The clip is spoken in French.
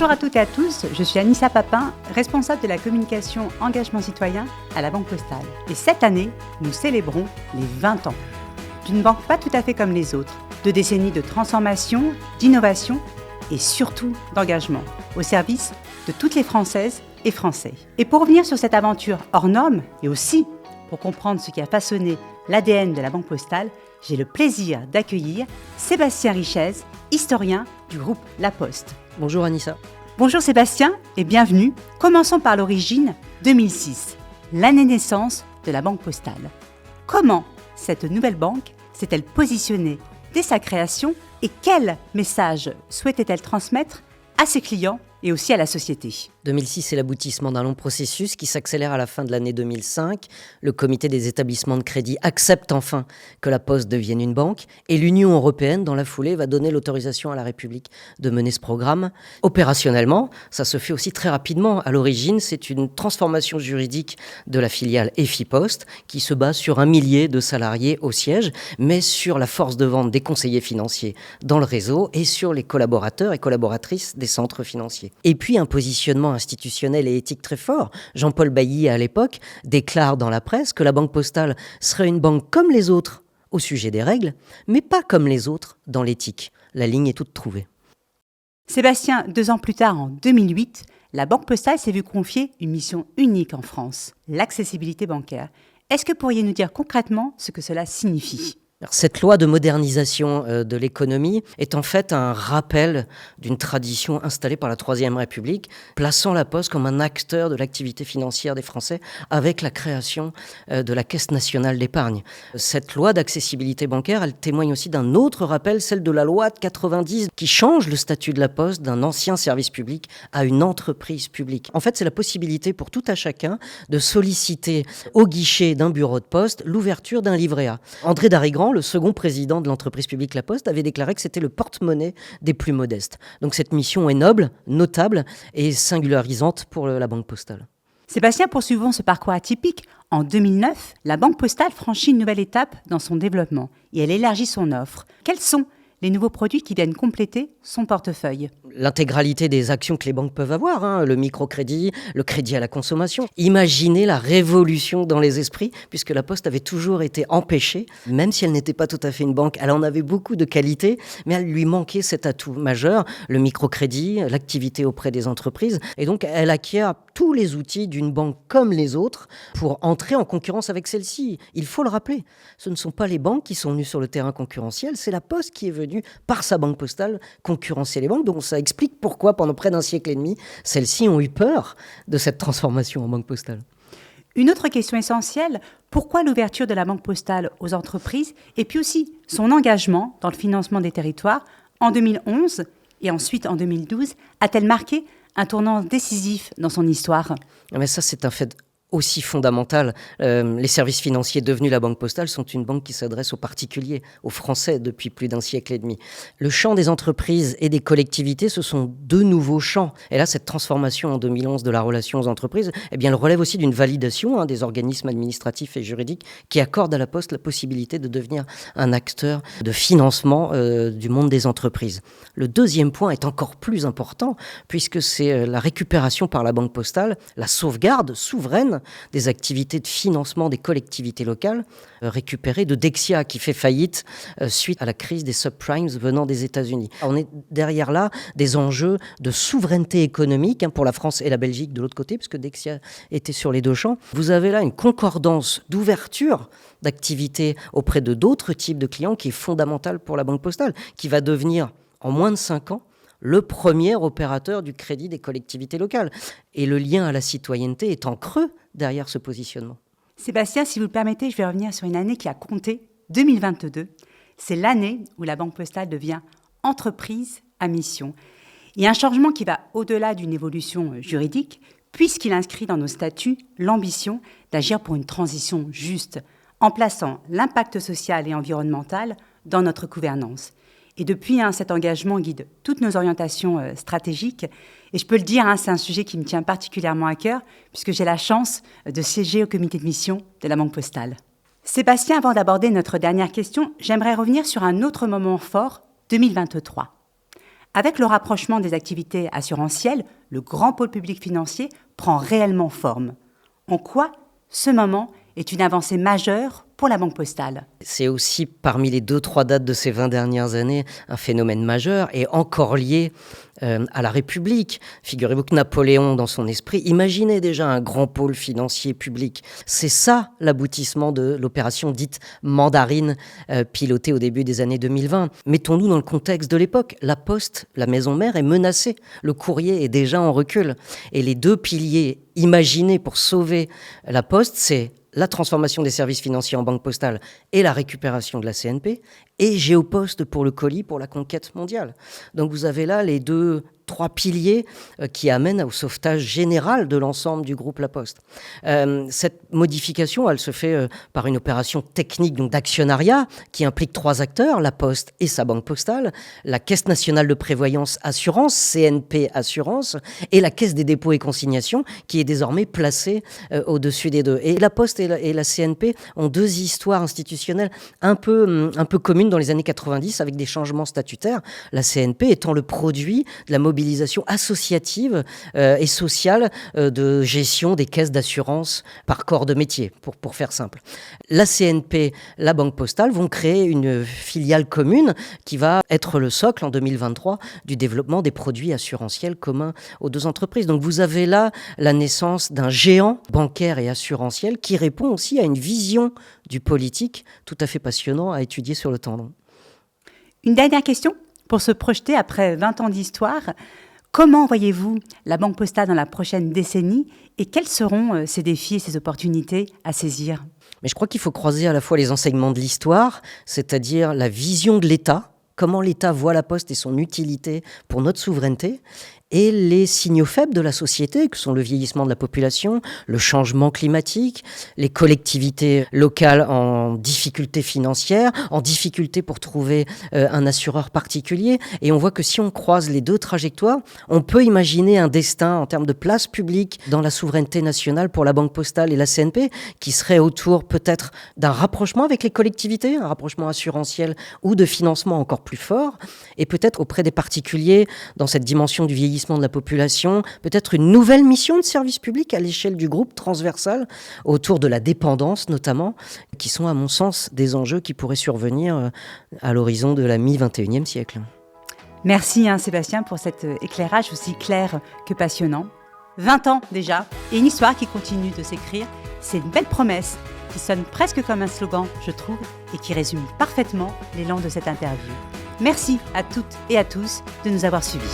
Bonjour à toutes et à tous, je suis Anissa Papin, responsable de la communication engagement citoyen à la Banque Postale. Et cette année, nous célébrons les 20 ans d'une banque pas tout à fait comme les autres, de décennies de transformation, d'innovation et surtout d'engagement au service de toutes les Françaises et Français. Et pour revenir sur cette aventure hors norme et aussi pour comprendre ce qui a façonné l'ADN de la Banque Postale, j'ai le plaisir d'accueillir Sébastien Richez, historien du groupe La Poste. Bonjour Anissa. Bonjour Sébastien et bienvenue. Commençons par l'origine, 2006, l'année naissance de la Banque Postale. Comment cette nouvelle banque s'est-elle positionnée dès sa création et quel message souhaitait-elle transmettre à ses clients et aussi à la société? 2006, c'est l'aboutissement d'un long processus qui s'accélère à la fin de l'année 2005. Le comité des établissements de crédit accepte enfin que la Poste devienne une banque et l'Union européenne, dans la foulée, va donner l'autorisation à la République de mener ce programme. Opérationnellement, ça se fait aussi très rapidement. À l'origine, c'est une transformation juridique de la filiale EFI-Poste qui se base sur 1 millier de salariés au siège, mais sur la force de vente des conseillers financiers dans le réseau et sur les collaborateurs et collaboratrices des centres financiers. Et puis un positionnement institutionnel et éthique très fort. Jean-Paul Bailly, à l'époque, déclare dans la presse que la Banque Postale serait une banque comme les autres au sujet des règles, mais pas comme les autres dans l'éthique. La ligne est toute trouvée. Sébastien, 2 ans plus tard, en 2008, la Banque Postale s'est vue confier une mission unique en France, l'accessibilité bancaire. Est-ce que pourriez nous dire concrètement ce que cela signifie ? Alors, cette loi de modernisation de l'économie est en fait un rappel d'une tradition installée par la Troisième République, plaçant la Poste comme un acteur de l'activité financière des Français avec la création de la Caisse nationale d'épargne. Cette loi d'accessibilité bancaire, elle témoigne aussi d'un autre rappel, celle de la loi de 90, qui change le statut de la Poste d'un ancien service public à une entreprise publique. En fait, c'est la possibilité pour tout à chacun de solliciter au guichet d'un bureau de poste l'ouverture d'un livret A. André Darigrand, le second président de l'entreprise publique La Poste, avait déclaré que c'était le porte-monnaie des plus modestes. Donc cette mission est noble, notable et singularisante pour la Banque Postale. Sébastien, poursuivons ce parcours atypique. En 2009, la Banque Postale franchit une nouvelle étape dans son développement et elle élargit son offre. Quels sont les nouveaux produits qui viennent compléter son portefeuille? L'intégralité des actions que les banques peuvent avoir, le microcrédit, le crédit à la consommation. Imaginez la révolution dans les esprits, puisque la Poste avait toujours été empêchée, même si elle n'était pas tout à fait une banque. Elle en avait beaucoup de qualités, mais elle lui manquait cet atout majeur, le microcrédit, l'activité auprès des entreprises. Et donc, elle acquiert tous les outils d'une banque comme les autres pour entrer en concurrence avec celle-ci. Il faut le rappeler, ce ne sont pas les banques qui sont venues sur le terrain concurrentiel, c'est la Poste qui est venue, par sa Banque Postale, concurrencer les banques. Donc ça explique pourquoi, pendant près d'un siècle et demi, celles-ci ont eu peur de cette transformation en Banque Postale. Une autre question essentielle, pourquoi l'ouverture de la Banque Postale aux entreprises et puis aussi son engagement dans le financement des territoires en 2011 et ensuite en 2012 a-t-elle marqué un tournant décisif dans son histoire? Mais ça, c'est un fait aussi fondamental. Les services financiers devenus la Banque Postale sont une banque qui s'adresse aux particuliers, aux Français depuis plus d'un siècle et demi. Le champ des entreprises et des collectivités, ce sont 2 nouveaux champs. Et là, cette transformation en 2011 de la relation aux entreprises, elle relève aussi d'une validation des organismes administratifs et juridiques qui accordent à la Poste la possibilité de devenir un acteur de financement du monde des entreprises. Le deuxième point est encore plus important puisque c'est la récupération par la Banque Postale, la sauvegarde souveraine des activités de financement des collectivités locales récupérées de Dexia qui fait faillite suite à la crise des subprimes venant des États-Unis. On est derrière là des enjeux de souveraineté économique pour la France et la Belgique de l'autre côté, puisque Dexia était sur les 2 champs. Vous avez là une concordance d'ouverture d'activités auprès de d'autres types de clients qui est fondamentale pour la Banque Postale, qui va devenir en moins de 5 ans le premier opérateur du crédit des collectivités locales. Et le lien à la citoyenneté est en creux derrière ce positionnement. Sébastien, si vous le permettez, je vais revenir sur une année qui a compté, 2022. C'est l'année où la Banque Postale devient entreprise à mission. Et un changement qui va au-delà d'une évolution juridique, puisqu'il inscrit dans nos statuts l'ambition d'agir pour une transition juste, en plaçant l'impact social et environnemental dans notre gouvernance. Et depuis, cet engagement guide toutes nos orientations stratégiques. Et je peux le dire, c'est un sujet qui me tient particulièrement à cœur, puisque j'ai la chance de siéger au comité de mission de la Banque Postale. Sébastien, avant d'aborder notre dernière question, j'aimerais revenir sur un autre moment fort, 2023. Avec le rapprochement des activités assurantielles, le grand pôle public financier prend réellement forme. En quoi ce moment est une avancée majeure pour la Banque Postale? C'est aussi, parmi les 2-3 dates de ces 20 dernières années, un phénomène majeur et encore lié à la République. Figurez-vous que Napoléon, dans son esprit, imaginait déjà un grand pôle financier public. C'est ça l'aboutissement de l'opération dite mandarine, pilotée au début des années 2020. Mettons-nous dans le contexte de l'époque. La Poste, la maison mère, est menacée. Le courrier est déjà en recul. Et les deux piliers imaginés pour sauver la Poste, c'est la transformation des services financiers en banque postale et la récupération de la CNP, et Géopost pour le colis, pour la conquête mondiale. Donc vous avez là les 2-3 piliers qui amènent au sauvetage général de l'ensemble du groupe La Poste. Cette modification, elle se fait par une opération technique donc d'actionnariat qui implique 3 acteurs, La Poste et sa banque postale, la Caisse nationale de prévoyance assurance, CNP Assurance, et la Caisse des dépôts et consignations qui est désormais placée au-dessus des deux. Et La Poste et la CNP ont 2 histoires institutionnelles un peu communes dans les années 90 avec des changements statutaires. La CNP étant le produit de la mobilisation associative et sociale de gestion des caisses d'assurance par corps de métier, pour faire simple. La CNP, la Banque Postale vont créer une filiale commune qui va être le socle en 2023 du développement des produits assurantiels communs aux 2 entreprises. Donc vous avez là la naissance d'un géant bancaire et assurantiel qui répond aussi à une vision du politique tout à fait passionnant à étudier sur le temps long. Une dernière question pour se projeter après 20 ans d'histoire. Comment voyez-vous la Banque Postale dans la prochaine décennie et quels seront ses défis et ses opportunités à saisir? Mais je crois qu'il faut croiser à la fois les enseignements de l'histoire, c'est-à-dire la vision de l'État, comment l'État voit la Poste et son utilité pour notre souveraineté, et les signaux faibles de la société, que sont le vieillissement de la population, le changement climatique, les collectivités locales en difficulté financière, en difficulté pour trouver un assureur particulier. Et on voit que si on croise les 2 trajectoires, on peut imaginer un destin en termes de place publique dans la souveraineté nationale pour la Banque Postale et la CNP, qui serait autour peut-être d'un rapprochement avec les collectivités, un rapprochement assurantiel ou de financement encore plus fort, et peut-être auprès des particuliers, dans cette dimension du vieillissement de la population, peut-être une nouvelle mission de service public à l'échelle du groupe transversal, autour de la dépendance notamment, qui sont à mon sens des enjeux qui pourraient survenir à l'horizon de la mi-21e siècle. Merci Sébastien pour cet éclairage aussi clair que passionnant. 20 ans déjà, et une histoire qui continue de s'écrire, c'est une belle promesse qui sonne presque comme un slogan, je trouve, et qui résume parfaitement l'élan de cette interview. Merci à toutes et à tous de nous avoir suivis.